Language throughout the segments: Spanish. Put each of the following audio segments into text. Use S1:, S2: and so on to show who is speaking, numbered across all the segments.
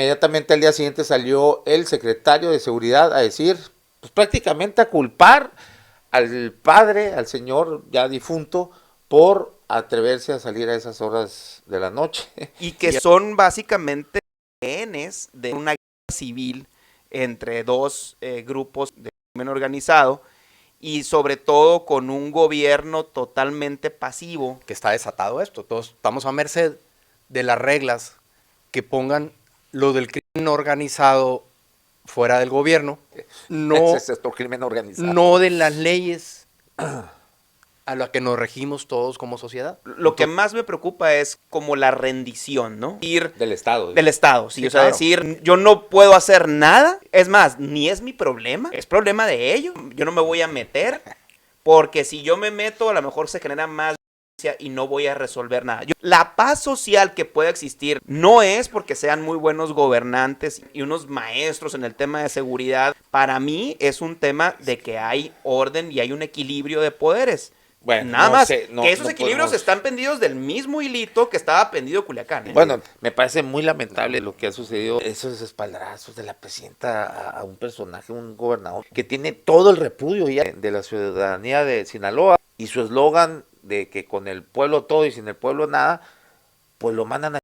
S1: Inmediatamente al día siguiente salió el secretario de Seguridad a decir, pues prácticamente a culpar al padre, al señor ya difunto, por atreverse a salir a esas horas de la noche.
S2: Y que son básicamente rehenes de una guerra civil entre dos grupos de crimen organizado y sobre todo con un gobierno totalmente pasivo.
S3: Que está desatado esto, todos estamos a merced de las reglas que pongan lo del crimen organizado fuera del gobierno, no,
S1: Es esto crimen organizado.
S3: no de las leyes a las que nos regimos todos como sociedad.
S2: Lo que más me preocupa es como la rendición, ¿no? Ir
S1: Del Estado.
S2: del Estado, sí,
S1: Sí,
S2: o sea,
S1: claro.
S2: decir, yo no puedo hacer nada, es más, ni es mi problema, es problema de ellos, yo no me voy a meter, porque si yo me meto, a lo mejor se genera más violencia y no voy a resolver nada. La paz social que pueda existir no es porque sean muy buenos gobernantes y unos maestros en el tema de seguridad, para mí es un tema de que hay orden y hay un equilibrio de poderes.
S1: Bueno,
S2: Nada
S1: no
S2: más,
S1: sé, no-
S2: que esos
S1: no
S2: equilibrios
S1: podemos-
S2: están pendidos del mismo hilito que estaba pendido Culiacán.
S1: Bueno, me parece muy lamentable lo que ha sucedido, esos espaldrazos de la presidenta a un personaje, un gobernador, que tiene todo el repudio ya de la ciudadanía de Sinaloa, y su eslogan de que con el pueblo todo y sin el pueblo nada, pues lo mandan a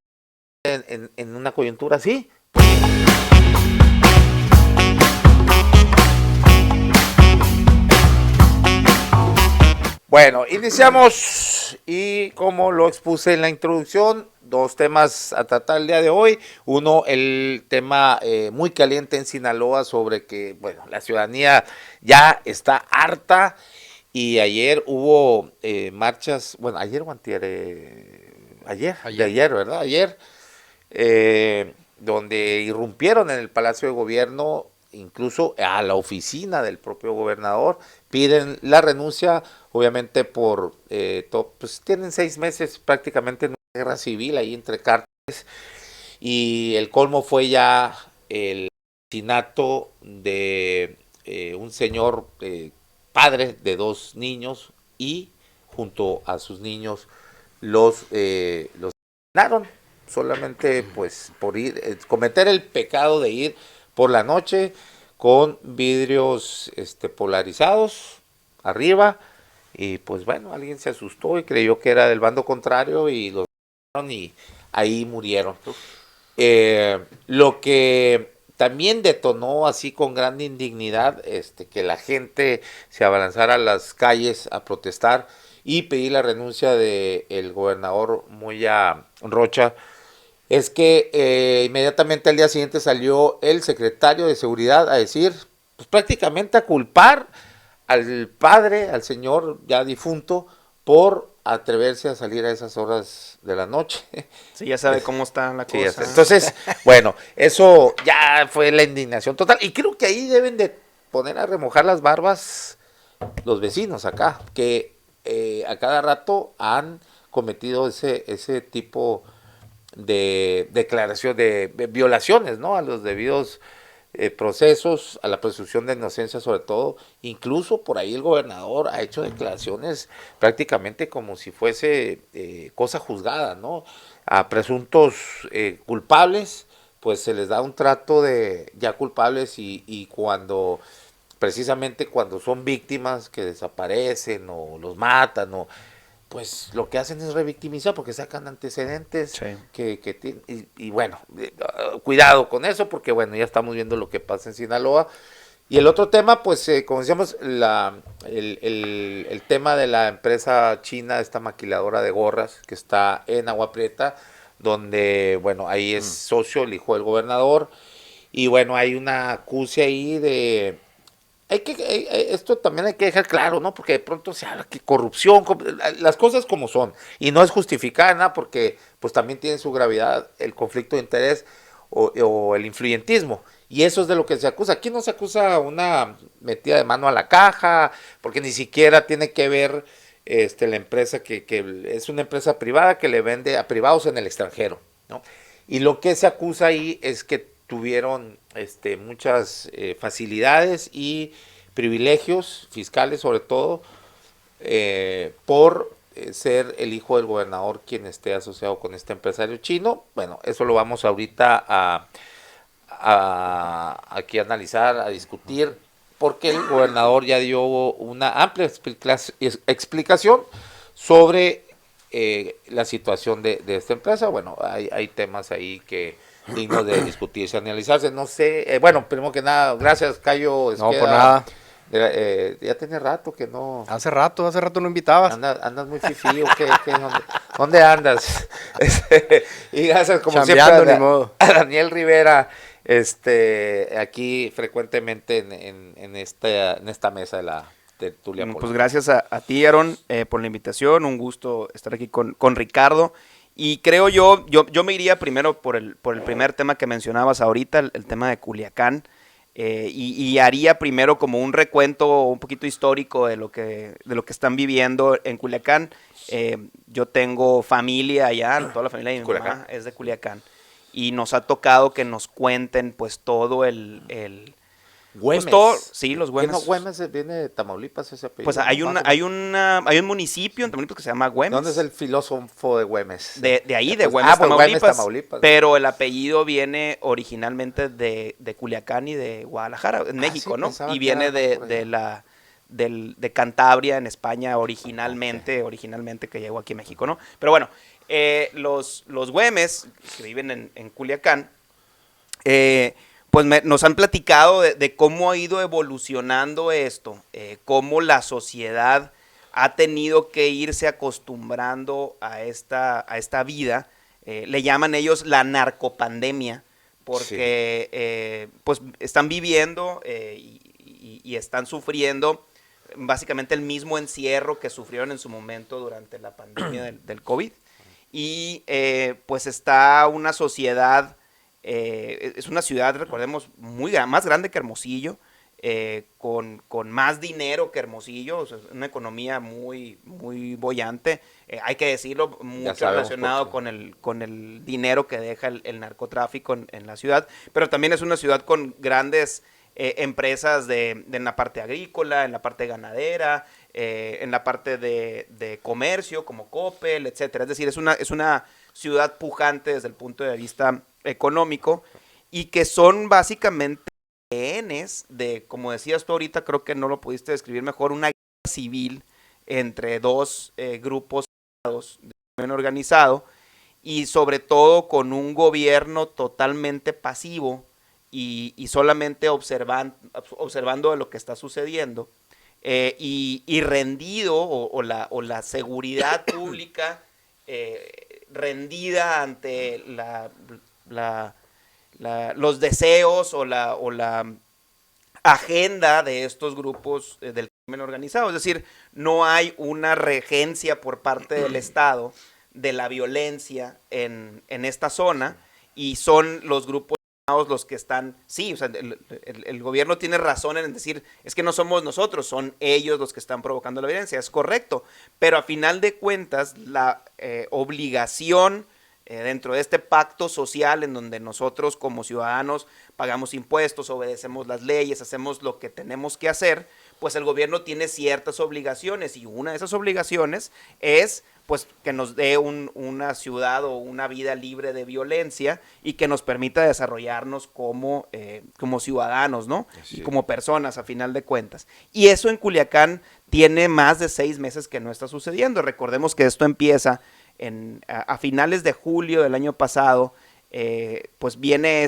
S1: en una coyuntura así. Bueno, iniciamos y como lo expuse en la introducción, dos temas a tratar el día de hoy. Uno, el tema muy caliente en Sinaloa sobre que, bueno, la ciudadanía ya está harta y ayer hubo marchas, bueno, ayer o antier, ayer, ¿verdad? Ayer, donde irrumpieron en el Palacio de Gobierno, incluso a la oficina del propio gobernador, piden la renuncia, obviamente pues tienen 6 meses prácticamente en una guerra civil ahí entre cárteles, y el colmo fue ya el asesinato de un señor padre de 2 niños, y junto a sus niños los asesinaron solamente pues por cometer el pecado de ir por la noche con vidrios polarizados arriba, y pues bueno, alguien se asustó y creyó que era del bando contrario y los mataron y ahí murieron. Lo que también detonó así con gran indignidad que la gente se abalanzara a las calles a protestar y pedir la renuncia del gobernador Moya Rocha, es que inmediatamente al día siguiente salió el secretario de Seguridad a decir, pues prácticamente a culpar al padre, al señor ya difunto, por atreverse a salir a esas horas de la noche.
S2: Sí, ya sabe cómo está la
S1: Sí,
S2: cosa.
S1: entonces, bueno, eso ya fue la indignación total. Y creo que ahí deben de poner a remojar las barbas los vecinos acá, que a cada rato han cometido ese tipo de declaración de violaciones, ¿no? A los debidos procesos, a la presunción de inocencia sobre todo. Incluso por ahí el gobernador ha hecho declaraciones prácticamente como si fuese cosa juzgada, ¿no? A presuntos culpables, pues se les da un trato de ya culpables, y cuando precisamente cuando son víctimas que desaparecen o los matan, o pues lo que hacen es revictimizar porque sacan antecedentes,
S2: Sí.
S1: y bueno, cuidado con eso porque bueno, ya estamos viendo lo que pasa en Sinaloa. Y el otro tema, pues como decíamos, el tema de la empresa china, esta maquiladora de gorras que está en Agua Prieta, donde, bueno, ahí es socio el hijo del gobernador, y bueno, hay una acusia ahí de... esto también hay que dejar claro, ¿no? Porque de pronto se habla que corrupción, las cosas como son, y no es justificada nada, porque pues también tiene su gravedad el conflicto de interés o el influyentismo, y eso es de lo que se acusa. Aquí no se acusa una metida de mano a la caja, porque ni siquiera tiene que ver la empresa que es una empresa privada que le vende a privados en el extranjero, ¿no? Y lo que se acusa ahí es que tuvieron muchas facilidades y privilegios fiscales, sobre todo por ser el hijo del gobernador quien esté asociado con este empresario chino. Bueno, eso lo vamos ahorita aquí a analizar, a discutir, porque el gobernador ya dio una amplia explicación sobre la situación de esta empresa. Bueno, hay temas ahí que dignos de discutirse, analizarse. No sé, bueno, primero que nada, gracias, Cayo.
S3: No, por nada.
S1: Ya tiene rato que no.
S3: Hace rato no invitabas.
S1: Andas muy fifí, ¿o qué? ¿Dónde andas? Y gracias, como
S3: Chambeando,
S1: siempre,
S3: ni modo.
S1: a Daniel Rivera, aquí frecuentemente en esta mesa de la tertulia
S2: Pues
S1: política.
S2: gracias a ti, Aaron, por la invitación. Un gusto estar aquí con Ricardo. Y creo yo me iría primero por el primer tema que mencionabas ahorita, el tema de Culiacán. Y haría primero como un recuento un poquito histórico de lo que están viviendo en Culiacán. Yo tengo familia allá, toda la familia de mi
S1: Culiacán.
S2: mamá es de Culiacán. Y nos ha tocado que nos cuenten pues todo
S1: Güemes.
S2: pues todo, sí, los
S1: ¿Qué
S2: Güemes.
S1: no, Güemes viene de Tamaulipas ese apellido?
S2: Pues hay un municipio en Tamaulipas que se llama Güemes.
S1: ¿Dónde es el filósofo de Güemes?
S2: De ahí, de
S1: Pues,
S2: Güemes,
S1: pues,
S2: Tamaulipas,
S1: Güemes, Tamaulipas.
S2: pero el apellido viene originalmente de Culiacán y de Guadalajara, en México,
S1: sí,
S2: ¿no?
S1: pensaba
S2: Y
S1: que
S2: viene
S1: era por allá.
S2: de Cantabria, en España, originalmente que llegó aquí a México, ¿no? Pero bueno, los Güemes, que viven en Culiacán, pues nos han platicado de cómo ha ido evolucionando esto, cómo la sociedad ha tenido que irse acostumbrando a esta vida. Le llaman ellos la narcopandemia, porque pues están viviendo y están sufriendo básicamente el mismo encierro que sufrieron en su momento durante la pandemia del COVID. Y pues está una sociedad, es una ciudad, recordemos, más grande que Hermosillo, con más dinero que Hermosillo, o sea, una economía muy, muy bollante, hay que decirlo, mucho relacionado con el dinero que deja el narcotráfico en la ciudad, pero también es una ciudad con grandes empresas en la parte agrícola, en la parte ganadera, en la parte de comercio como Coppel, etcétera. Es decir, es una ciudad pujante desde el punto de vista económico y que son básicamente rehenes de, como decías tú ahorita, creo que no lo pudiste describir mejor, una guerra civil entre dos grupos de crimen organizado y sobre todo con un gobierno totalmente pasivo y solamente observando de lo que está sucediendo y rendido o la seguridad pública rendida ante los deseos o la agenda de estos grupos del crimen organizado. Es decir, no hay una regencia por parte del Estado de la violencia en esta zona y son los grupos los que están, sí, o sea, el gobierno tiene razón en decir, es que no somos nosotros, son ellos los que están provocando la violencia, es correcto, pero a final de cuentas la obligación dentro de este pacto social en donde nosotros como ciudadanos pagamos impuestos, obedecemos las leyes, hacemos lo que tenemos que hacer, pues el gobierno tiene ciertas obligaciones y una de esas obligaciones es pues que nos dé una ciudad o una vida libre de violencia y que nos permita desarrollarnos como ciudadanos, ¿no?
S1: Así
S2: y como personas a final de cuentas. Y eso en Culiacán tiene más de 6 meses que no está sucediendo. Recordemos que esto empieza a finales de julio del año pasado, pues viene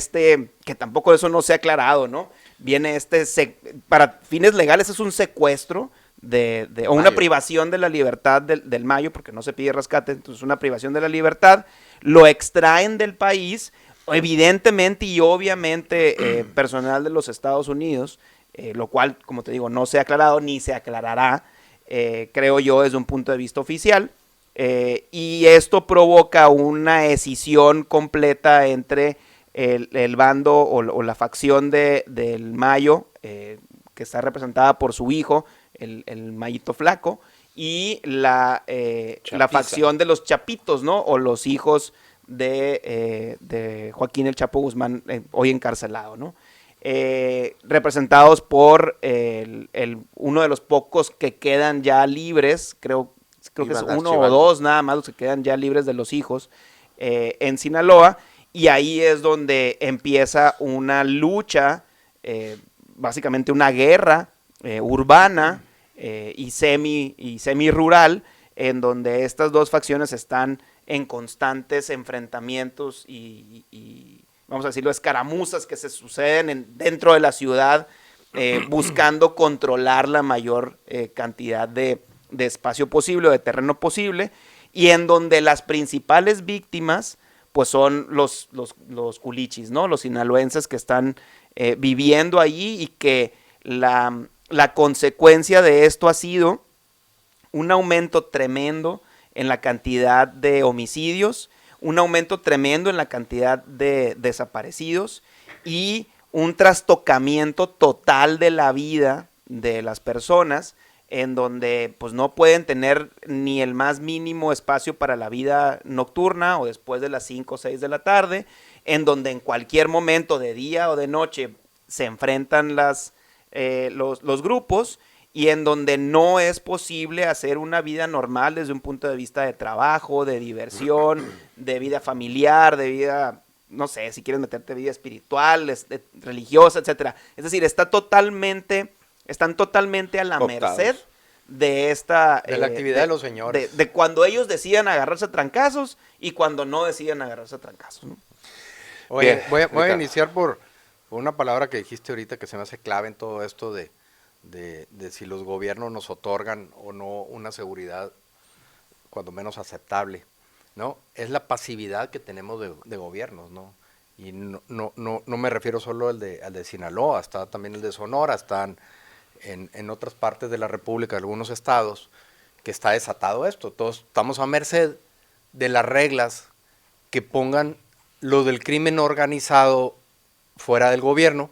S2: que tampoco eso no se ha aclarado, ¿no? Viene para fines legales es un secuestro o una privación de la libertad del Mayo, porque no se pide rescate, entonces una privación de la libertad, lo extraen del país, evidentemente y obviamente personal de los Estados Unidos, lo cual, como te digo, no se ha aclarado ni se aclarará, creo yo, desde un punto de vista oficial, y esto provoca una escisión completa entre el bando o la facción del Mayo, que está representada por su hijo, el Mayito Flaco, y la facción de los Chapitos, ¿no? O los hijos de Joaquín El Chapo Guzmán, hoy encarcelado, ¿no? Representados por uno de los pocos que quedan ya libres, creo que es uno o dos nada más los que quedan ya libres de los hijos en Sinaloa, y ahí es donde empieza una lucha, básicamente una guerra urbana y semi-rural, en donde estas dos facciones están en constantes enfrentamientos y vamos a decirlo, escaramuzas que se suceden dentro de la ciudad, buscando controlar la mayor cantidad de espacio posible o de terreno posible, y en donde las principales víctimas pues son los culichis, ¿no? Los sinaloenses que están viviendo allí, y que la consecuencia de esto ha sido un aumento tremendo en la cantidad de homicidios, un aumento tremendo en la cantidad de desaparecidos y un trastocamiento total de la vida de las personas, en donde pues no pueden tener ni el más mínimo espacio para la vida nocturna o después de las 5 o 6 de la tarde, en donde en cualquier momento de día o de noche se enfrentan los grupos, y en donde no es posible hacer una vida normal desde un punto de vista de trabajo, de diversión, de vida familiar, de vida, no sé, si quieres meterte vida espiritual, religiosa, etcétera. Es decir, están totalmente a la merced de esta...
S3: De la actividad de los señores.
S2: De cuando ellos deciden agarrarse a trancazos y cuando no deciden agarrarse a trancazos, ¿no?
S3: Oye,
S1: Bien,
S3: voy a
S1: Ricardo.
S3: iniciar por una palabra que dijiste ahorita que se me hace clave en todo esto de si los gobiernos nos otorgan o no una seguridad cuando menos aceptable, ¿no? Es la pasividad que tenemos de gobiernos, ¿no? Y no me refiero solo al de Sinaloa, está también el de Sonora, están en otras partes de la República, algunos estados, que está desatado esto. Todos estamos a merced de las reglas que pongan lo del crimen organizado fuera del gobierno.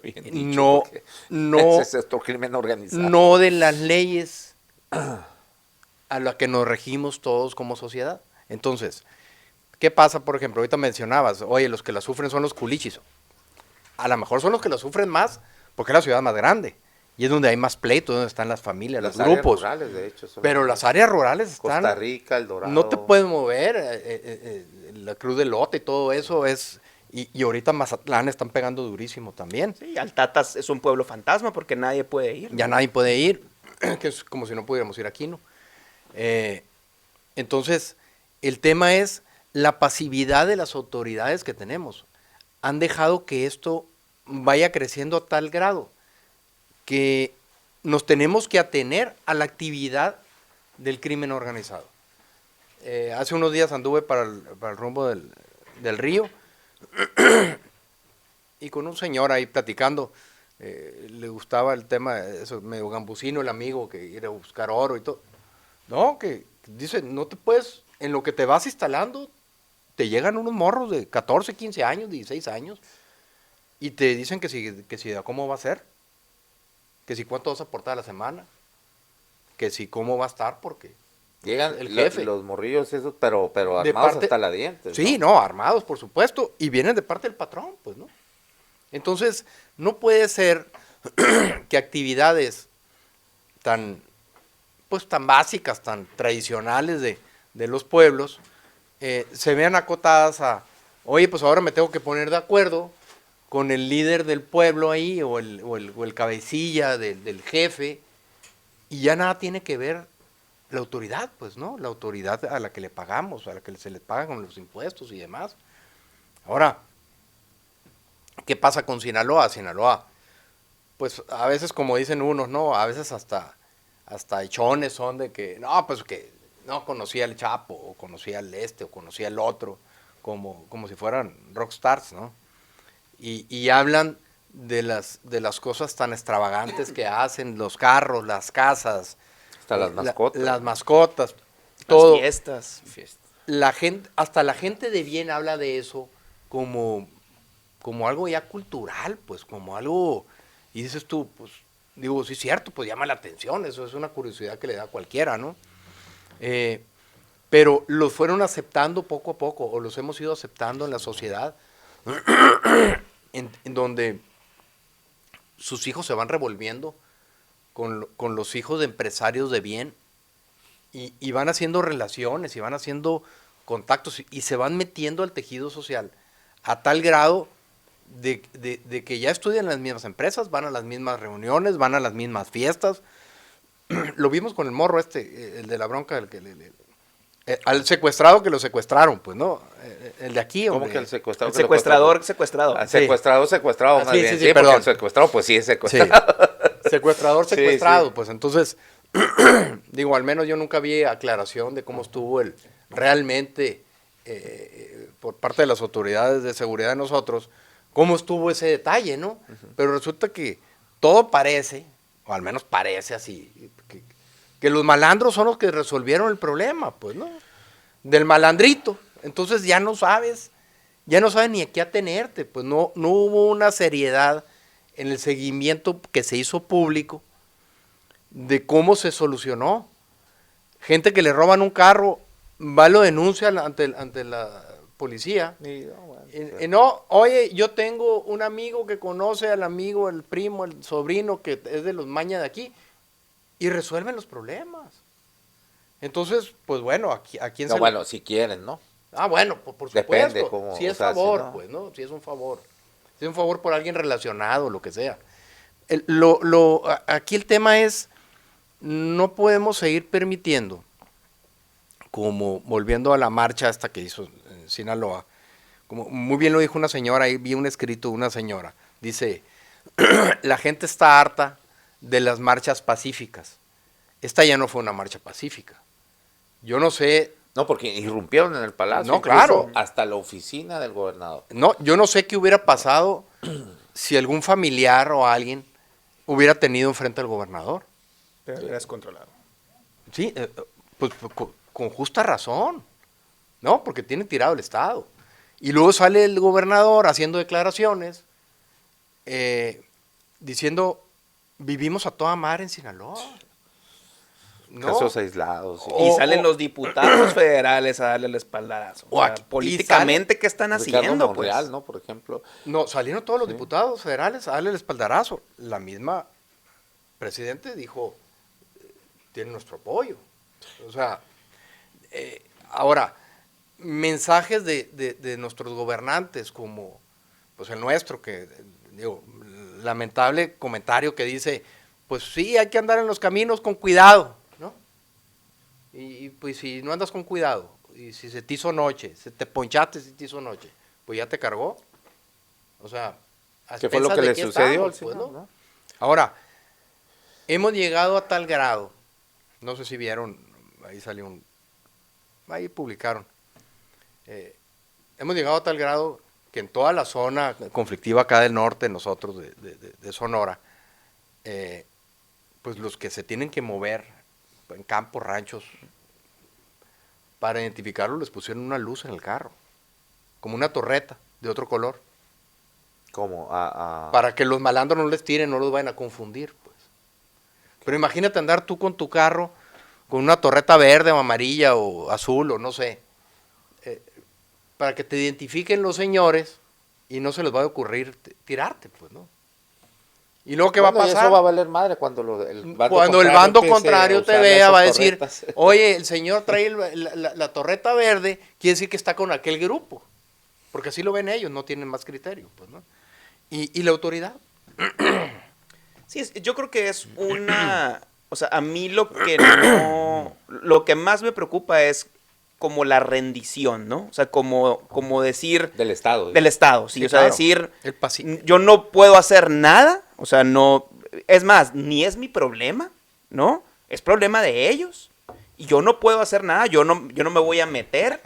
S1: Bien dicho,
S3: No,
S1: porque
S3: no,
S1: ese es otro crimen organizado.
S3: no de las leyes a las que nos regimos todos como sociedad. Entonces, ¿qué pasa, por ejemplo? Ahorita mencionabas, oye, los que la sufren son los culichis. A lo mejor son los que la sufren más porque es la ciudad más grande y es donde hay más pleitos, donde están las familias,
S1: Las
S3: los grupos.
S1: áreas rurales, de hecho, son
S3: Pero las áreas rurales están...
S1: Costa Rica, El Dorado.
S3: No te puedes mover, la Cruz del Lote y todo eso es... Y ahorita Mazatlán están pegando durísimo también.
S2: Sí, Altatas es un pueblo fantasma porque nadie puede ir, ¿no?
S3: Ya nadie puede ir, que es como si no pudiéramos ir aquí, ¿no? Entonces, el tema es la pasividad de las autoridades que tenemos. Han dejado que esto vaya creciendo a tal grado que nos tenemos que atener a la actividad del crimen organizado. Hace unos días anduve para el rumbo del río y con un señor ahí platicando, le gustaba el tema, eso, medio gambusino el amigo, que ir a buscar oro y todo. No, que dice, no te puedes, en lo que te vas instalando, te llegan unos morros de 14, 15 años, 16 años, y te dicen que si cómo va a ser, que si cuánto vas a aportar a la semana, que si cómo va a estar, porque
S1: Llegan
S3: el jefe.
S1: los morrillos esos, pero
S3: De
S1: armados
S3: parte-
S1: hasta la dientes.
S3: Sí, no, armados, por supuesto, y vienen de parte del patrón, pues, ¿no? Entonces, no puede ser que actividades tan básicas, tan tradicionales de los pueblos, se vean acotadas a, oye, pues ahora me tengo que poner de acuerdo con el líder del pueblo ahí, o el cabecilla del jefe, y ya nada tiene que ver la autoridad, pues, ¿no? La autoridad a la que le pagamos, a la que se le paga con los impuestos y demás. Ahora, ¿qué pasa con Sinaloa? Sinaloa, pues a veces, como dicen unos, ¿no? A veces hasta hechones son de que, no, pues que no conocía al Chapo, o conocía al o conocía al otro, como si fueran rockstars, ¿no? Y hablan de las cosas tan extravagantes que hacen, los carros, las casas,
S1: Hasta las mascotas.
S3: las mascotas, todo.
S2: Las fiestas.
S3: La gente, hasta la gente de bien habla de eso como algo ya cultural, pues, como algo, y dices tú, pues, digo, sí es cierto, pues llama la atención, eso es una curiosidad que le da a cualquiera, ¿no? Pero los fueron aceptando poco a poco, o los hemos ido aceptando en la sociedad, en donde sus hijos se van revolviendo con los hijos de empresarios de bien, y van haciendo relaciones, y van haciendo contactos y se van metiendo al tejido social a tal grado de que ya estudian en las mismas empresas, van a las mismas reuniones, van a las mismas fiestas. Lo vimos con el morro el de la bronca, al secuestrado que lo secuestraron, pues, ¿no? El de aquí,
S1: ¿Cómo
S3: hombre.
S1: que el secuestrado?
S2: El secuestrador, secuestrado.
S1: Ah, secuestrado,
S3: Ah,
S1: más
S3: sí,
S1: bien.
S3: sí,
S1: Sí, porque
S3: perdón.
S1: el secuestrado, pues sí es
S3: Sí.
S1: secuestrado.
S3: Secuestrador,
S1: Sí,
S3: secuestrado,
S1: sí.
S3: pues entonces, digo, al menos yo nunca vi aclaración de cómo estuvo realmente, por parte de las autoridades de seguridad de nosotros, cómo estuvo ese detalle, ¿no? Pero resulta que todo parece, o al menos parece así, que los malandros son los que resolvieron el problema, pues, ¿no? Del malandrito. Entonces ya no sabes ni a qué atenerte, pues no hubo una seriedad en el seguimiento que se hizo público de cómo se solucionó. Gente que le roban un carro, va y lo denuncia ante la policía. No, oye, yo tengo un amigo que conoce al amigo, el primo, el sobrino que es de los Maña de aquí, y resuelven los problemas. Entonces, pues bueno, ¿a quién
S1: No,
S3: se
S1: bueno, si quieren, ¿no?
S3: Ah, bueno, por
S1: Depende
S3: supuesto.
S1: cómo,
S3: Si es
S1: o sea, si
S3: favor,
S1: no.
S3: pues, ¿no? Si es un favor. Si es un favor por alguien relacionado, lo que sea. Aquí el tema es, no podemos seguir permitiendo, como volviendo a la marcha hasta que hizo en Sinaloa, como muy bien lo dijo una señora, ahí vi un escrito de una señora, dice, la gente está harta de las marchas pacíficas. Esta ya no fue una marcha pacífica. Yo no sé,
S1: No, porque irrumpieron en el palacio.
S3: No,
S1: incluso
S3: claro.
S1: Hasta la oficina del gobernador.
S3: yo no sé qué hubiera pasado si algún familiar o alguien hubiera tenido enfrente al gobernador.
S2: Pero era descontrolado.
S3: Sí, pues con justa razón, ¿no? Porque tiene tirado el Estado. Y luego sale el gobernador haciendo declaraciones diciendo, vivimos a toda madre en Sinaloa. ¿No?
S1: Casos aislados. Sí.
S2: Y salen los diputados federales a darle el espaldarazo. O
S3: O
S2: sea,
S3: aquí-
S2: políticamente, ¿qué están
S1: Ricardo
S2: haciendo?
S1: Monreal,
S2: Pues?
S1: ¿no? Por ejemplo.
S3: No, salieron todos los diputados federales a darle el espaldarazo. La misma presidente dijo, tiene nuestro apoyo. O sea, ahora, mensajes de nuestros gobernantes, como pues el nuestro, que digo, lamentable comentario que dice, pues sí, hay que andar en los caminos con cuidado, ¿no? Y pues si no andas con cuidado, y si se te hizo noche, se te ponchaste, se te hizo noche, pues ya te cargó. O sea, a
S1: ¿Qué fue lo
S3: expensas
S1: que
S3: de
S1: le
S3: qué
S1: sucedió al
S3: estamos, pues,
S1: señor,
S3: ¿no?
S1: no?
S3: Ahora, hemos llegado a tal grado, no sé si vieron, ahí publicaron, hemos llegado a tal grado que en toda la zona conflictiva acá del norte, nosotros de Sonora, pues los que se tienen que mover en campos, ranchos, para identificarlos les pusieron una luz en el carro, como una torreta de otro color,
S1: Como
S3: para que los malandros no les tiren, no los vayan a confundir, pues. Pero imagínate andar tú con tu carro con una torreta verde o amarilla o azul o no sé, para que te identifiquen los señores y no se les vaya a ocurrir tirarte, pues, ¿no? Y luego, ¿qué va a
S1: Bueno, y
S3: pasar?
S1: eso va a valer madre cuando
S3: Cuando el bando
S1: empiece
S3: contrario
S1: a
S3: te
S1: usar
S3: vea,
S1: esas
S3: va a decir,
S1: torretas.
S3: oye, el señor trae la torreta verde, quiere decir que está con aquel grupo. Porque así lo ven ellos, no tienen más criterio, pues, ¿no? Y la autoridad.
S2: Sí, yo creo que es una... O sea, a mí lo que más me preocupa es como la rendición, ¿no? O sea, como decir...
S1: Del Estado.
S2: Del Estado, sí.
S3: Sí,
S2: o sea,
S3: claro.
S2: decir,
S3: El
S2: yo no puedo hacer nada, o sea, no... Es más, ni es mi problema, ¿no? Es problema de ellos. Y yo no puedo hacer nada, yo no me voy a meter,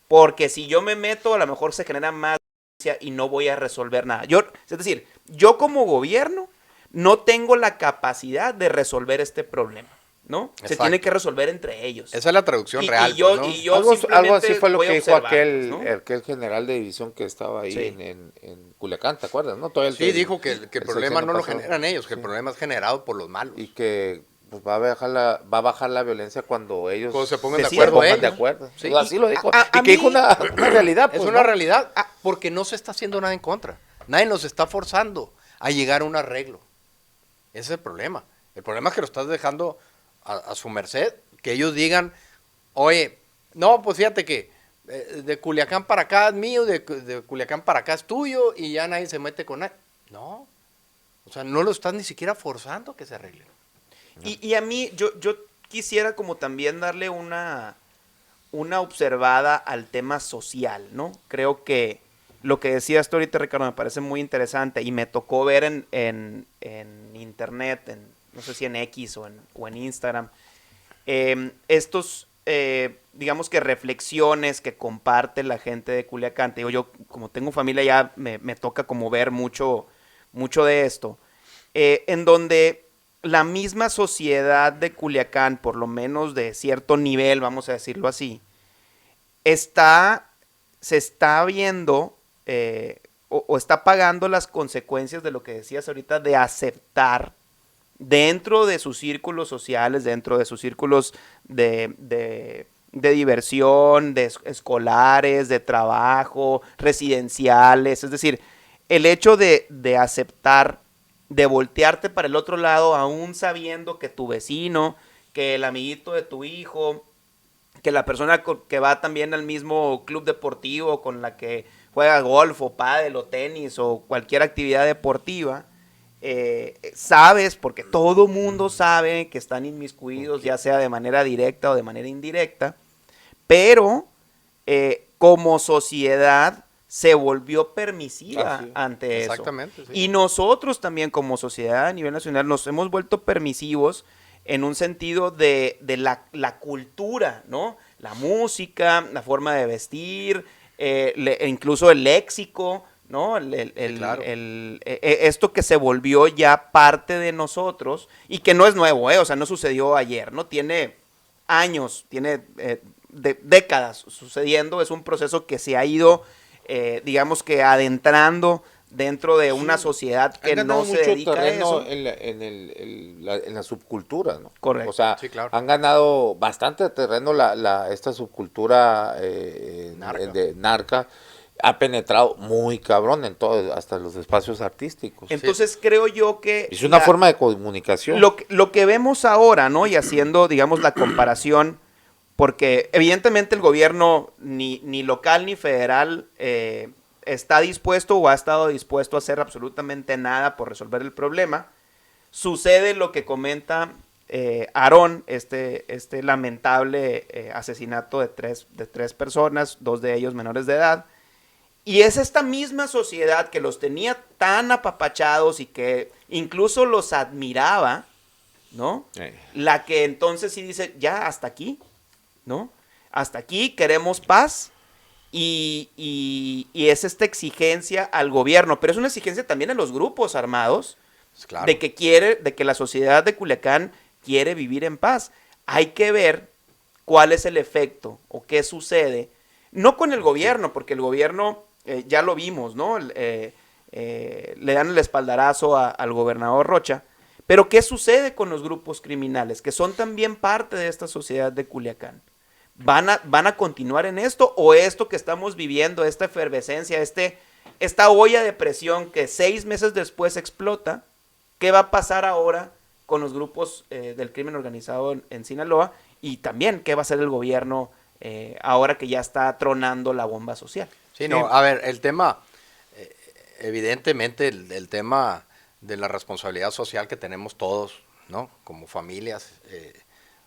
S2: porque si yo me meto, a lo mejor se genera más violencia y no voy a resolver nada. Es decir, yo como gobierno no tengo la capacidad de resolver este problema, ¿no? Se
S3: Exacto.
S2: tiene que resolver entre ellos.
S3: Esa es la traducción real.
S2: yo,
S3: pues, ¿no?
S2: y yo
S1: Algo
S2: simplemente
S1: así fue lo
S2: voy a
S1: que dijo
S2: observarlos, ¿no?
S1: aquel general de división que estaba ahí
S2: Sí.
S1: en Culiacán, ¿te acuerdas? ¿No? Todavía
S3: Sí, dijo que el problema
S1: sexenio
S3: no lo
S1: pasado.
S3: generan ellos, que el
S1: Sí.
S3: problema es generado por los malos.
S1: Y que pues, va a bajar la violencia cuando ellos
S3: Cuando se pongan de
S2: decidan,
S3: acuerdo
S1: pongan
S3: ellos.
S1: de acuerdo.
S3: Sí.
S1: Pues así lo dijo.
S2: A
S1: y que
S2: mí-
S1: dijo una realidad.
S3: Es
S1: pues,
S3: una
S1: ¿no?
S3: realidad, porque no se está haciendo nada en contra. Nadie nos está forzando a llegar a un arreglo. Ese es el problema. El problema es que lo estás dejando a su merced, que ellos digan, oye, no, pues fíjate que de Culiacán para acá es mío, de Culiacán para acá es tuyo y ya nadie se mete con nadie. No, o sea, no lo estás ni siquiera forzando que se arregle.
S2: Y a mí, yo quisiera como también darle una observada al tema social, ¿no? Creo que lo que decías tú ahorita, Ricardo, me parece muy interesante y me tocó ver en internet, no sé si en X o en Instagram, digamos que reflexiones que comparte la gente de Culiacán. Te digo, yo como tengo familia ya me toca como ver mucho de esto, en donde la misma sociedad de Culiacán, por lo menos de cierto nivel, vamos a decirlo así, se está viendo o está pagando las consecuencias de lo que decías ahorita, de aceptar dentro de sus círculos sociales, dentro de sus círculos de diversión, de escolares, de trabajo, residenciales. Es decir, el hecho de aceptar, de voltearte para el otro lado, aún sabiendo que tu vecino, que el amiguito de tu hijo, que la persona que va también al mismo club deportivo, con la que juega golf o pádel o tenis o cualquier actividad deportiva, sabes, porque todo mundo sabe que están inmiscuidos, ya sea de manera directa o de manera indirecta, pero como sociedad se volvió permisiva ante eso.
S3: Exactamente. Sí.
S2: Y nosotros también como sociedad a nivel nacional nos hemos vuelto permisivos en un sentido de la cultura, ¿no? La música, la forma de vestir, incluso el léxico, ¿no?
S3: Claro.
S2: Esto que se volvió ya parte de nosotros y que no es nuevo, o sea, no sucedió ayer, ¿no? Tiene años, tiene décadas sucediendo, es un proceso que se ha ido, digamos que adentrando dentro de una sociedad que no se dedica a eso.
S1: En la subcultura, ¿no?
S2: Correcto.
S1: O sea,
S3: Sí, claro.
S1: han ganado bastante terreno esta subcultura
S3: Narca.
S1: de narca. Ha penetrado muy cabrón en todo, hasta los espacios artísticos.
S2: Entonces creo yo que
S1: Es una forma de comunicación.
S2: lo que vemos ahora, ¿no? Y haciendo, digamos, la comparación, porque evidentemente el gobierno ni local ni federal está dispuesto o ha estado dispuesto a hacer absolutamente nada por resolver el problema. Sucede lo que comenta Aarón, este lamentable asesinato de tres personas, 2 de ellos menores de edad. Y es esta misma sociedad que los tenía tan apapachados y que incluso los admiraba, ¿no? La que entonces sí dice, ya, hasta aquí, ¿no? Hasta aquí, queremos paz. Y es esta exigencia al gobierno, pero es una exigencia también a los grupos armados,
S3: Claro.
S2: de que la sociedad de Culiacán quiere vivir en paz. Hay que ver cuál es el efecto o qué sucede, no con el gobierno, porque el gobierno, ya lo vimos, ¿no? Le dan el espaldarazo al gobernador Rocha, pero ¿qué sucede con los grupos criminales, que son también parte de esta sociedad de Culiacán? ¿Van a continuar en esto o esto que estamos viviendo, esta efervescencia, esta olla de presión que 6 meses después explota? ¿Qué va a pasar ahora con los grupos del crimen organizado en Sinaloa? Y también, ¿qué va a hacer el gobierno ahora que ya está tronando la bomba social?
S3: Sí, no, a ver, el tema, evidentemente el tema de la responsabilidad social que tenemos todos, ¿no? Como familias,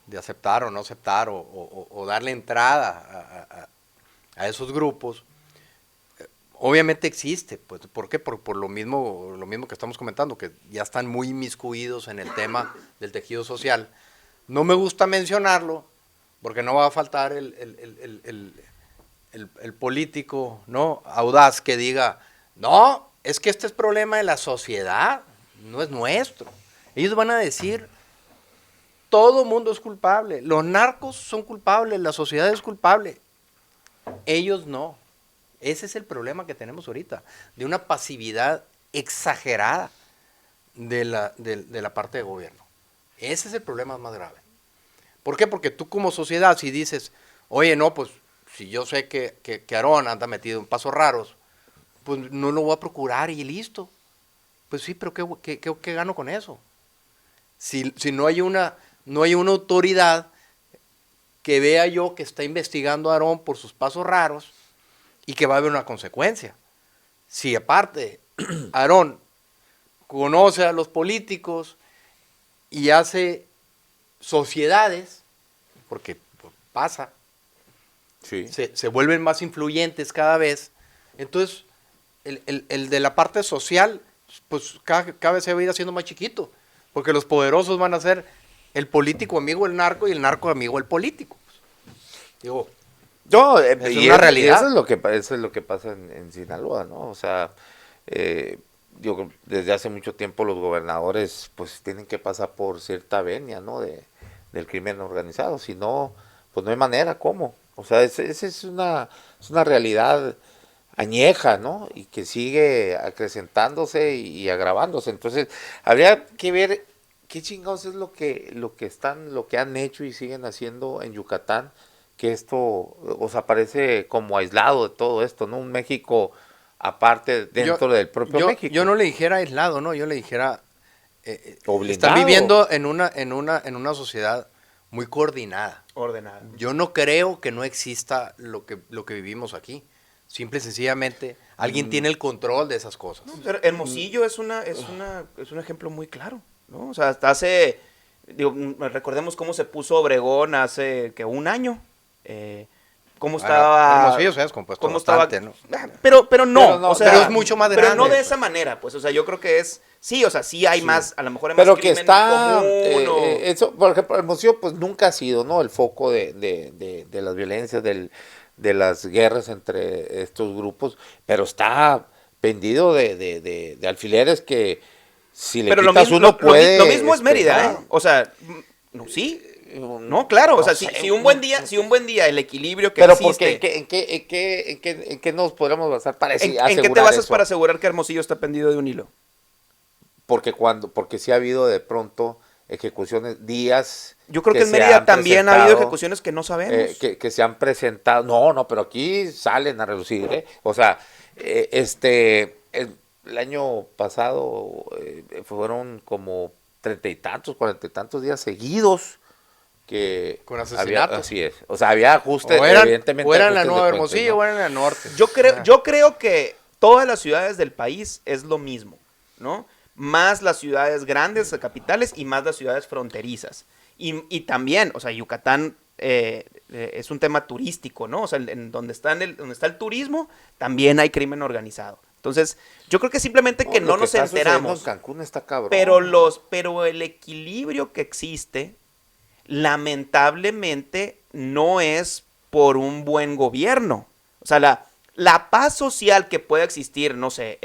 S3: de aceptar o no aceptar o darle entrada a esos grupos, obviamente existe, pues, ¿por qué? Por lo mismo que estamos comentando, que ya están muy inmiscuidos en el tema del tejido social. No me gusta mencionarlo, porque no va a faltar el político, ¿no? Audaz que diga, no, es que este es problema de la sociedad, no es nuestro. Ellos van a decir, todo mundo es culpable, los narcos son culpables, la sociedad es culpable. Ellos no. Ese es el problema que tenemos ahorita, de una pasividad exagerada de la parte de gobierno. Ese es el problema más grave. ¿Por qué? Porque tú como sociedad, si dices, oye, no, pues si yo sé que Aarón anda metido en pasos raros, pues no lo voy a procurar y listo. Pues sí, pero ¿qué gano con eso? Si no hay una autoridad que vea yo que está investigando a Aarón por sus pasos raros y que va a haber una consecuencia. Si aparte Aarón conoce a los políticos y hace sociedades, porque pasa,
S1: Sí.
S3: se vuelven más influyentes cada vez, entonces el de la parte social, pues cada vez se va a ir haciendo más chiquito, porque los poderosos van a ser el político amigo del narco y el narco amigo del político. Digo,
S1: No,
S3: es una realidad.
S1: Eso es lo que pasa en Sinaloa, ¿no? O sea, yo desde hace mucho tiempo los gobernadores pues tienen que pasar por cierta venia, ¿no? Del crimen organizado, si no, pues no hay manera, ¿cómo? O sea, esa es una realidad añeja, ¿no? Y que sigue acrecentándose y agravándose. Entonces, habría que ver qué chingados es lo que han hecho y siguen haciendo en Yucatán, que esto, o sea, parece como aislado de todo esto, ¿no? Un México aparte dentro del propio México.
S3: Yo no le dijera aislado, ¿no? Yo le dijera,
S1: O blindado.
S3: están viviendo en una sociedad muy coordinada.
S2: Ordenada.
S3: Yo no creo que no exista lo que vivimos aquí. Simple y sencillamente, alguien tiene el control de esas cosas.
S2: Pero Hermosillo es un ejemplo muy claro, ¿no? O sea, hasta recordemos cómo se puso Obregón hace, que un año. Cómo estaba...
S3: Hermosillo se ha descompuesto bastante, ¿no?
S2: Pero no, o sea,
S3: pero es mucho más
S2: pero
S3: grande,
S2: no de
S3: pues.
S2: esa manera, pues, o sea, yo creo que es, sí, o sea, sí hay más, a lo mejor hay
S1: Pero
S2: más
S1: que
S2: crimen
S1: está,
S2: común o...
S1: eso, por ejemplo, Hermosillo pues nunca ha sido, ¿no? El foco de las violencias, de las guerras entre estos grupos, pero está pendido de alfileres que si le
S2: Pero
S1: quitas uno puede...
S2: lo mismo es Mérida, ¿eh?
S1: despegar.
S2: O sea, no, sí, no, claro, o sea, si un buen día el equilibrio que
S1: Pero
S2: existe...
S1: porque, ¿en qué nos podríamos basar para
S2: ¿En qué te
S1: asegurar
S2: basas
S1: eso?
S2: para asegurar que Hermosillo está pendido de un hilo?
S1: Porque sí ha habido de pronto ejecuciones, días...
S2: Yo creo que en
S1: se
S2: Mérida
S1: han
S2: también ha habido
S1: presentado,
S2: ejecuciones que no sabemos.
S1: que se han presentado, no, pero aquí salen a relucir, ¿eh? O sea, el año pasado fueron como 30 y tantos, 40 y tantos días seguidos que
S3: Con
S1: había,
S3: asesinatos.
S1: así es, o sea, había ajustes,
S3: O eran
S1: evidentemente.
S3: la
S1: ajustes de
S3: Nueva
S1: cuentas,
S3: Hermosillo
S1: ¿no?
S3: o eran la Norte.
S2: Yo creo que todas las ciudades del país es lo mismo, ¿no? Más las ciudades grandes, capitales, y más las ciudades fronterizas. Y también, o sea, Yucatán es un tema turístico, ¿no? O sea, donde está el turismo, también hay crimen organizado. Entonces, yo creo que simplemente que
S1: Lo
S2: no nos
S1: está sucediendo
S2: enteramos.
S1: en Cancún está cabrón.
S2: Pero el equilibrio que existe, lamentablemente, no es por un buen gobierno. O sea, la paz social que pueda existir, no sé,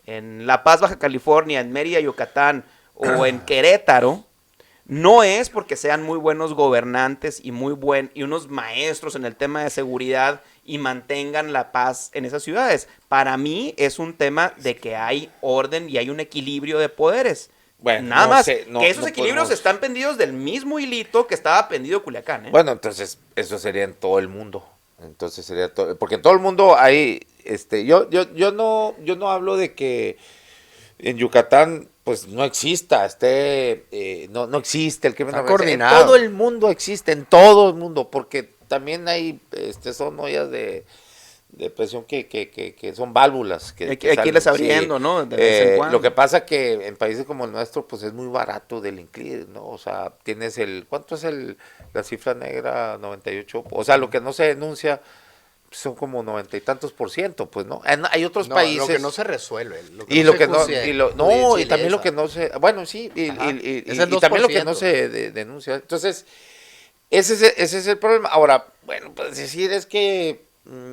S2: en La Paz, Baja California, en Mérida, Yucatán o en Querétaro, no es porque sean muy buenos gobernantes y y unos maestros en el tema de seguridad y mantengan la paz en esas ciudades. Para mí es un tema de que hay orden y hay un equilibrio de poderes.
S1: Bueno,
S2: Nada
S1: no
S2: más
S1: sé, no-
S2: que esos
S1: no
S2: equilibrios
S1: podemos-
S2: están pendidos del mismo hilito que estaba pendido Culiacán, ¿eh?
S1: Bueno, entonces eso sería en todo el mundo. Entonces sería todo, porque en todo el mundo hay, yo no hablo de que en Yucatán pues no exista, no existe el crimen
S3: Está
S1: organizado.
S3: coordinado.
S1: En todo el mundo existe, en todo el mundo, porque también hay, son ollas de presión que son válvulas.
S2: Hay que irles abriendo, ¿no? De vez en cuando.
S1: Lo que pasa que en países como el nuestro, pues es muy barato delinquir, ¿no? O sea, tienes ¿cuánto es la cifra negra? 98, o sea, lo que no se denuncia son como 90 y tantos %, pues, ¿no? Hay otros
S3: No,
S1: países.
S3: lo que no se resuelve.
S1: Y lo que no,
S3: judicializa.
S1: y también lo que no se, bueno, sí,
S3: Ajá,
S1: y
S3: es el
S1: también lo que
S3: 2%.
S1: no se denuncia. Entonces, ese es el problema. Ahora, bueno, pues decir es que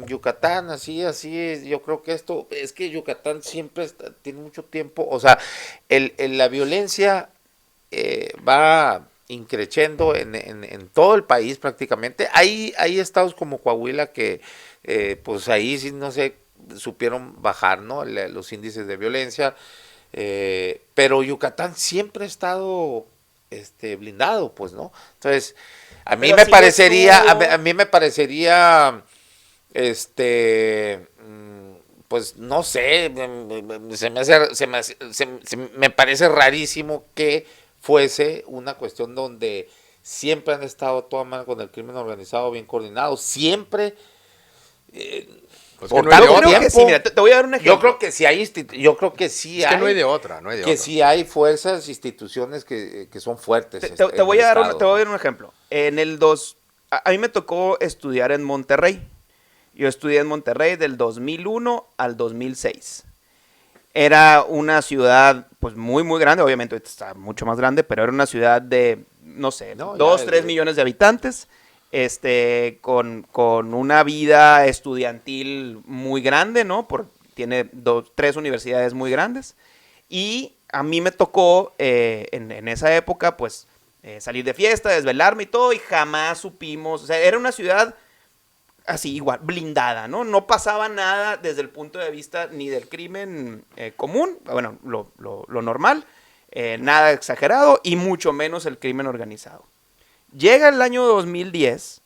S1: Yucatán, así es, yo creo que es que Yucatán siempre tiene mucho tiempo, o sea, la violencia va increciendo en todo el país prácticamente. Hay estados como Coahuila que, pues ahí sí, no sé, supieron bajar, ¿no? Los índices de violencia, pero Yucatán siempre ha estado blindado, pues, ¿no? Entonces, a mí
S2: Pero
S1: me
S2: así lo
S1: parecería,
S2: estuvo.
S1: a mí me parecería, pues no sé, me parece rarísimo que fuese una cuestión donde siempre han estado toda mano con el crimen organizado, bien coordinados, siempre.
S3: Pues
S1: Por
S3: que no hay de
S2: Yo
S1: tanto
S2: creo
S3: otra.
S2: que
S1: tiempo,
S2: sí, mira, te voy a dar un ejemplo.
S1: yo creo que sí hay, yo creo que sí
S3: Es que
S1: hay,
S3: no hay de otra, no hay de
S1: que
S3: otra.
S1: sí hay fuerzas, instituciones que son fuertes.
S2: Te
S1: en
S2: voy
S1: el
S2: a dar
S1: Estado,
S2: te voy a
S1: ¿no?
S2: dar un ejemplo. A mí me tocó estudiar en Monterrey. Yo estudié en Monterrey del 2001 al 2006. Era una ciudad, pues muy, muy grande. Obviamente ahorita está mucho más grande, pero era una ciudad de, no sé,
S1: No,
S2: 2,
S1: ya,
S2: 3 millones de habitantes. Con una vida estudiantil muy grande, ¿no? Tiene 3 universidades muy grandes. Y a mí me tocó, en esa época, pues, salir de fiesta, desvelarme y todo, y jamás supimos, o sea, era una ciudad así, igual, blindada, ¿no? No pasaba nada desde el punto de vista ni del crimen común, bueno, lo normal, nada exagerado, y mucho menos el crimen organizado. Llega el año 2010,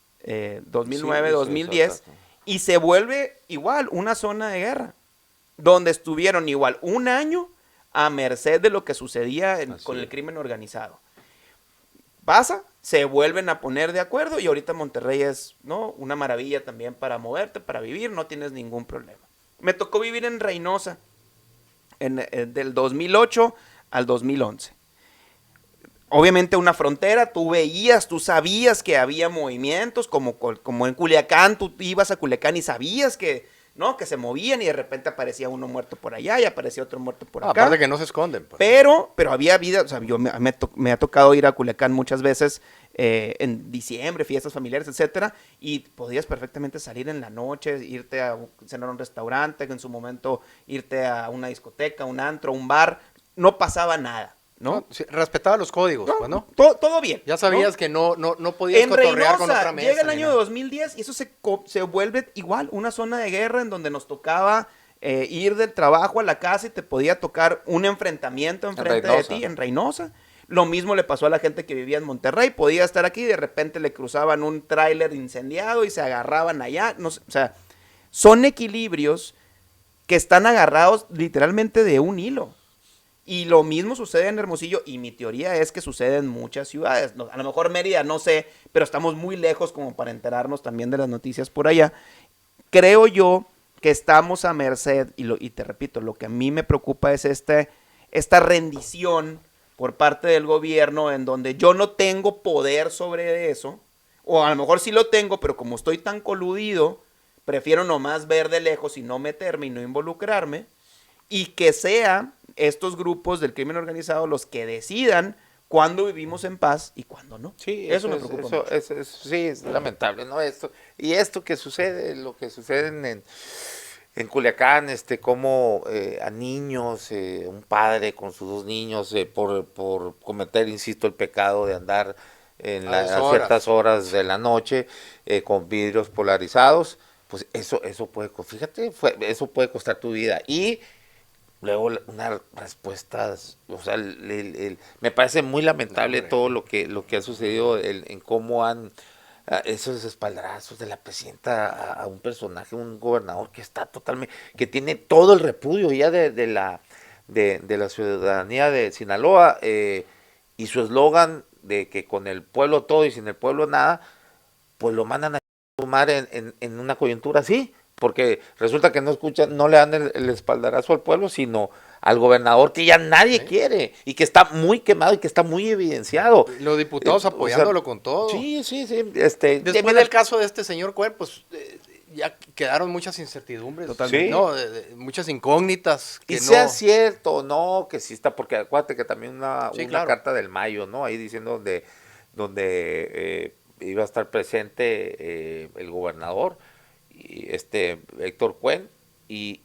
S2: 2009,
S1: Sí,
S2: 2010,
S1: exacto.
S2: y se vuelve igual una zona de guerra, donde estuvieron igual un año a merced de lo que sucedía con el
S1: es.
S2: crimen organizado. Pasa, se vuelven a poner de acuerdo y ahorita Monterrey es, ¿no?, una maravilla también para moverte, para vivir, no tienes ningún problema. Me tocó vivir en Reynosa del 2008 al 2011. Obviamente una frontera, tú sabías que había movimientos, como en Culiacán, tú ibas a Culiacán y sabías que, ¿no?, que se movían y de repente aparecía uno muerto por allá y aparecía otro muerto por acá.
S3: Aparte que no se esconden. Pues.
S2: Pero había vida, o sea, me ha tocado ir a Culiacán muchas veces en diciembre, fiestas familiares, etcétera, y podías perfectamente salir en la noche, irte a cenar a un restaurante, en su momento irte a una discoteca, un antro, un bar, no pasaba nada, ¿no?
S3: No, sí, respetaba los códigos,
S2: No,
S3: pues, ¿no?
S2: todo bien.
S3: Ya sabías
S2: ¿no?
S3: que no podías
S2: En
S3: cotorrear con
S2: Reynosa
S3: otra mesa.
S2: llega el
S3: ni
S2: año
S3: nada.
S2: 2010 y eso se vuelve igual, una zona de guerra en donde nos tocaba ir del trabajo a la casa y te podía tocar un enfrentamiento enfrente de ti en Reynosa. Lo mismo le pasó a la gente que vivía en Monterrey, podía estar aquí y de repente le cruzaban un tráiler incendiado y se agarraban allá. No sé, o sea, son equilibrios que están agarrados literalmente de un hilo. Y lo mismo sucede en Hermosillo y mi teoría es que sucede en muchas ciudades. A lo mejor Mérida, no sé, pero estamos muy lejos como para enterarnos también de las noticias por allá. Creo yo que estamos a merced, y te repito, lo que a mí me preocupa es esta rendición por parte del gobierno en donde yo no tengo poder sobre eso, o a lo mejor sí lo tengo, pero como estoy tan coludido, prefiero nomás ver de lejos y no meterme y no involucrarme, y que sean estos grupos del crimen organizado los que decidan cuándo vivimos en paz y cuándo no.
S1: Sí,
S2: eso me preocupa mucho.
S1: Sí, es lamentable, ¿no? Esto que sucede, lo que sucede en Culiacán, como a niños, un padre con sus 2 niños, por cometer, insisto, el pecado de andar a ciertas horas de la noche con vidrios polarizados, pues eso puede, fíjate, eso puede costar tu vida. Y luego unas respuestas, o sea, me parece muy lamentable todo lo que ha sucedido en cómo han esos espaldarazos de la presidenta a un personaje, un gobernador que está totalmente, que tiene todo el repudio ya de la ciudadanía de Sinaloa, y su eslogan de que con el pueblo todo y sin el pueblo nada, pues lo mandan a tomar en una coyuntura así, porque resulta que no le dan el espaldarazo al pueblo, sino al gobernador que ya nadie quiere y que está muy quemado y que está muy evidenciado.
S3: Los diputados apoyándolo con todo.
S1: Sí.
S3: Después del caso de este señor Cuen, pues ya quedaron muchas incertidumbres.
S1: Totalmente.
S3: ¿No? Muchas incógnitas.
S1: Que sea cierto o no, que sí está, porque acuérdate que también una
S3: claro.
S1: carta del Mayo, ¿no? Ahí diciendo donde iba a estar presente el gobernador, y Héctor Cuen, y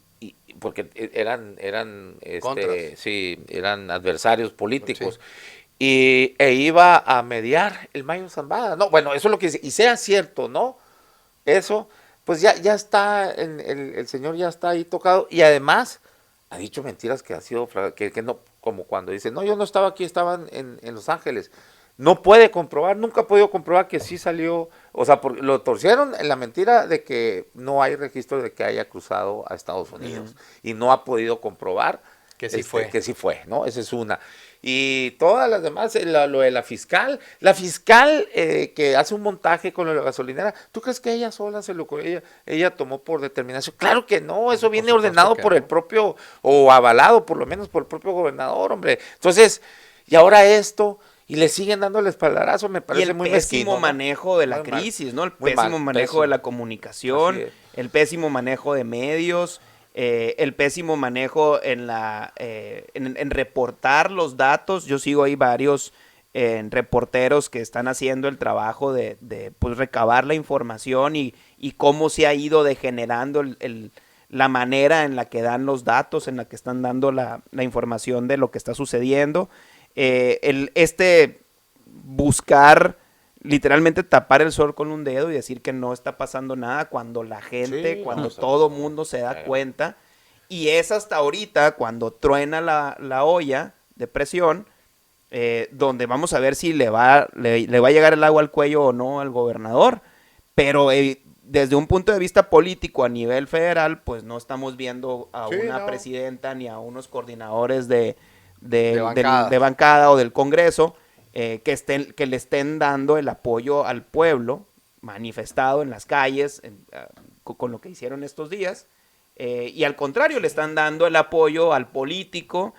S1: porque eran eran adversarios políticos, e iba a mediar el Mayo Zambada. No, bueno, eso es lo que dice, y sea cierto, ¿no? Eso, pues ya está, el señor ya está ahí tocado, y además ha dicho mentiras que ha sido, que no, como cuando dice, no, yo no estaba aquí, estaban en Los Ángeles. No puede comprobar, nunca ha podido comprobar que sí salió, o sea, lo torcieron en la mentira de que no hay registro de que haya cruzado a Estados Unidos, y no ha podido comprobar
S3: Que sí fue.
S1: Que sí fue, ¿no? Esa es una. Y todas las demás, lo de la fiscal que hace un montaje con lo de la gasolinera, ¿tú crees que ella sola se lo ella tomó por determinación? Claro que no, eso viene
S3: supuesto
S1: ordenado
S3: que
S1: por
S3: no.
S1: el propio, o avalado por lo menos por el propio gobernador, hombre. Entonces, y ahora esto, y le siguen dando el espaldarazo, me
S2: Y
S1: parece
S2: el
S1: muy
S2: pésimo
S1: mezquino, ¿no?
S2: manejo de la
S1: Muy mal,
S2: crisis, ¿no? El
S1: muy mal,
S2: pésimo manejo
S1: pésimo.
S2: de la comunicación,
S1: Así es.
S2: el pésimo manejo de medios, el pésimo manejo en reportar los datos. Yo sigo ahí varios reporteros que están haciendo el trabajo de pues, recabar la información y cómo se ha ido degenerando la manera en la que dan los datos, en la que están dando la información de lo que está sucediendo. Buscar literalmente tapar el sol con un dedo y decir que no está pasando nada cuando la gente,
S1: Sí,
S2: cuando
S1: no, está
S2: todo
S1: pasando.
S2: mundo se da cuenta. Y es hasta ahorita cuando truena la olla de presión, donde vamos a ver si le va a llegar el agua al cuello o no al gobernador. Pero desde un punto de vista político a nivel federal, pues no estamos viendo a
S1: Sí,
S2: una
S1: no.
S2: presidenta ni a unos coordinadores de
S3: bancada.
S2: bancada o del Congreso que le estén dando el apoyo al pueblo manifestado en las calles con lo que hicieron estos días. Y al contrario, le están dando el apoyo al político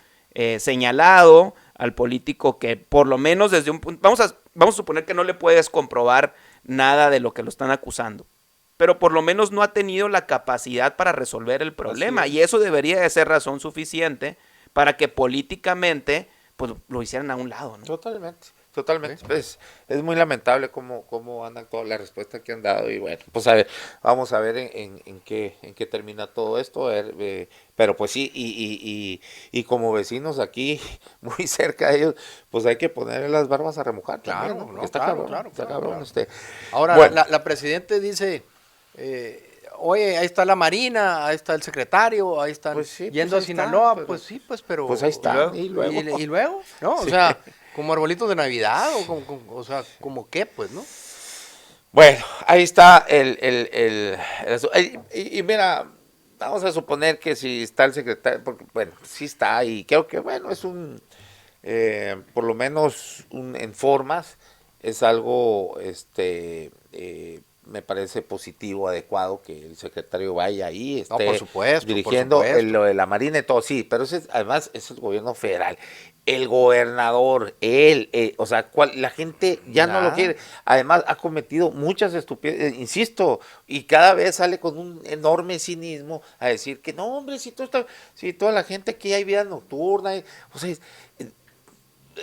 S2: señalado, al político que por lo menos desde un punto, vamos a suponer que no le puedes comprobar nada de lo que lo están acusando, pero por lo menos no ha tenido la capacidad para resolver el problema, y eso debería de ser razón suficiente para que políticamente pues lo hicieran a un lado, ¿no?
S1: Totalmente. Pues, es muy lamentable cómo han actuado, la respuesta que han dado, y bueno, pues a ver, vamos a ver en qué termina todo esto, a ver, pero pues sí, y como vecinos aquí, muy cerca de ellos, pues hay que poner las barbas a remojar también,
S3: Claro,
S1: ¿no?
S3: no,
S1: Está
S3: claro,
S1: cabrón,
S3: claro,
S1: está
S3: claro,
S1: cabrón.
S3: claro. Ahora,
S1: Bueno.
S3: la Presidente dice, oye, ahí está la Marina, ahí está el secretario, ahí están
S1: Pues sí,
S3: yendo
S1: pues
S3: a
S1: ahí está,
S3: Sinaloa,
S1: pero-
S3: pues sí, pues pero...
S1: Pues ahí está, y luego.
S3: ¿Y luego? ¿No? O
S1: Sí.
S3: sea, como arbolitos de Navidad, o sea, como qué, pues, ¿no?
S1: Bueno, ahí está y mira, vamos a suponer que si está el secretario, porque bueno, sí está, y creo que bueno, es por lo menos en formas, es algo, me parece positivo, adecuado que el secretario vaya ahí,
S3: No, por supuesto,
S1: dirigiendo
S3: por supuesto.
S1: lo de la Marina y todo, sí, pero además es el gobierno federal. El gobernador, o sea, la gente ya no lo
S3: Nada.
S1: quiere. Además, ha cometido muchas estupideces, insisto, y cada vez sale con un enorme cinismo a decir que no, hombre, si toda la gente aquí hay vida nocturna, o sea,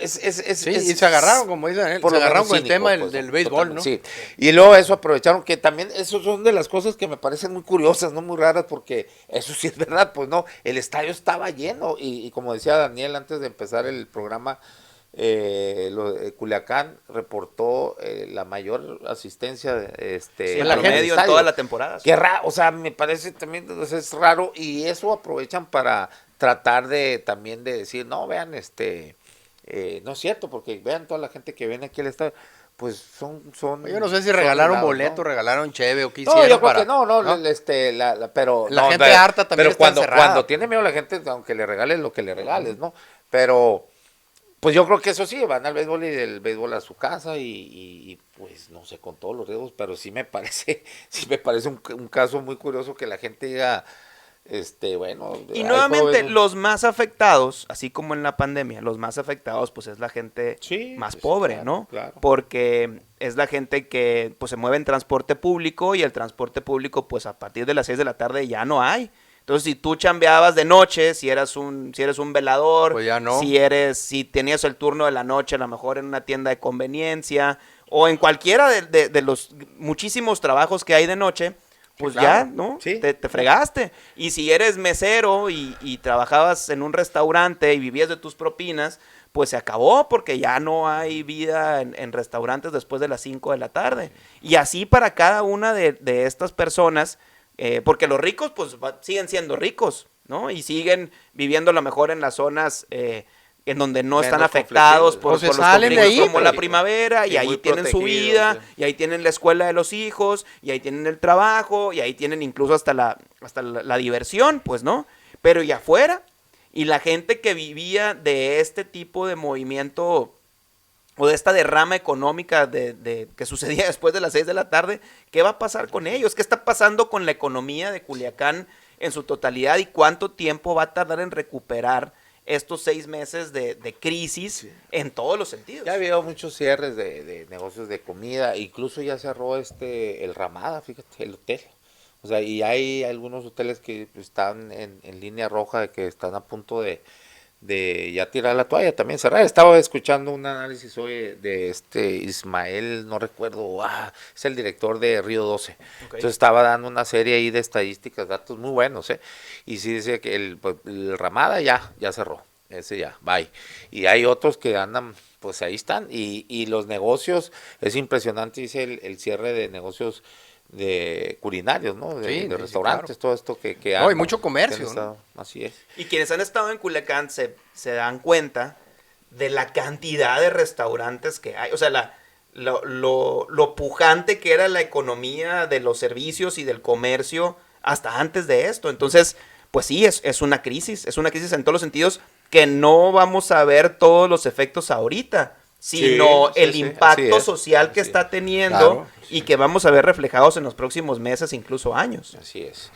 S3: Sí, y se agarraron, como dicen él,
S1: por
S3: se
S1: lo
S3: agarraron
S1: menos
S3: con el
S1: cínico,
S3: tema
S1: pues,
S3: del béisbol, ¿no?
S1: Sí, y luego eso aprovecharon, que también eso son de las cosas que me parecen muy curiosas, no muy raras, porque eso sí es verdad, pues no, el estadio estaba lleno, y como decía Daniel antes de empezar el programa, Culiacán reportó la mayor asistencia
S2: Sí,
S3: la
S2: en
S3: gente-
S2: promedio en toda la temporada.
S1: Qué raro, o sea, me parece también, o sea, es raro, y eso aprovechan para tratar también de decir, no, vean, no es cierto, porque vean toda la gente que viene aquí al estadio, pues son
S3: Yo no sé si
S1: son
S3: regalaron
S1: aislados,
S3: boleto,
S1: ¿no?
S3: regalaron cheve o qué
S1: No,
S3: hicieron
S1: yo creo
S3: para...
S1: que no, pero
S3: La
S1: no,
S3: gente harta también
S1: pero
S3: está
S1: cuando
S3: encerrada.
S1: tiene miedo la gente, aunque le regales lo que le regales, ¿no? Pero pues yo creo que eso sí, van al béisbol y del béisbol a su casa, y pues no sé, con todos los riesgos, pero sí me parece un caso muy curioso que la gente diga, bueno,
S2: Y
S1: hay
S2: nuevamente,
S1: juegos-
S2: los más afectados, así como en la pandemia, los más afectados pues es la gente
S1: Sí,
S2: más
S1: pues,
S2: pobre,
S1: claro,
S2: ¿no?
S1: claro.
S2: Porque es la gente que pues se mueve en transporte público, y el transporte público pues a partir de las 6 de la tarde ya no hay. Entonces, si tú chambeabas de noche, si eres un velador,
S3: Pues ya no.
S2: si tenías el turno de la noche, a lo mejor en una tienda de conveniencia, o en cualquiera de los muchísimos trabajos que hay de noche, pues
S3: claro.
S2: ya, ¿no?
S1: Sí.
S2: Te fregaste. Y si eres mesero y trabajabas en un restaurante y vivías de tus propinas, pues se acabó, porque ya no hay vida en restaurantes después de las 5 de la tarde. Y así para cada una de estas personas, porque los ricos pues siguen siendo ricos, ¿no? Y siguen viviendo a lo mejor en las zonas en donde no están
S1: Menos
S2: afectados
S1: conflictivos.
S2: por,
S3: O se
S2: por los
S3: salen de
S2: conflictos
S3: ahí,
S2: como
S3: pues.
S2: la primavera, y
S1: Y
S2: ahí
S1: muy
S2: tienen su
S1: protegidos,
S2: vida,
S1: sí.
S2: y ahí tienen la escuela de los hijos, y ahí tienen el trabajo, y ahí tienen incluso hasta la diversión, pues, ¿no? Pero y afuera, Y la gente que vivía de este tipo de movimiento o de esta derrama económica que sucedía después de las 6 de la tarde, ¿qué va a pasar con ellos? ¿Qué está pasando con la economía de Culiacán en su totalidad y cuánto tiempo va a tardar en recuperar estos 6 meses de crisis en todos los sentidos?
S1: Ya ha habido muchos cierres de negocios de comida, incluso ya cerró el Ramada, fíjate, el hotel. O sea, y hay algunos hoteles que están en línea roja, de que están a punto de ya tirar la toalla, también cerrar. Estaba escuchando un análisis hoy de Ismael, no recuerdo, es el director de Río 12. Okay. Entonces estaba dando una serie ahí de estadísticas, datos muy buenos, y sí dice que el Ramada ya cerró, ese ya, bye. Y hay otros que andan, pues ahí están, y los negocios, es impresionante, dice el cierre de negocios de culinarios, ¿no? De restaurantes, claro. Todo esto que
S3: no, hay mucho comercio, ¿no?
S1: Así es.
S2: Y quienes han estado en Culiacán se dan cuenta de la cantidad de restaurantes que hay. O sea, lo pujante que era la economía de los servicios y del comercio hasta antes de esto. Entonces, pues sí, es una crisis en todos los sentidos que no vamos a ver todos los efectos ahorita, sino el impacto social que está teniendo, claro, y que vamos a ver reflejados en los próximos meses, incluso años.
S1: Así es.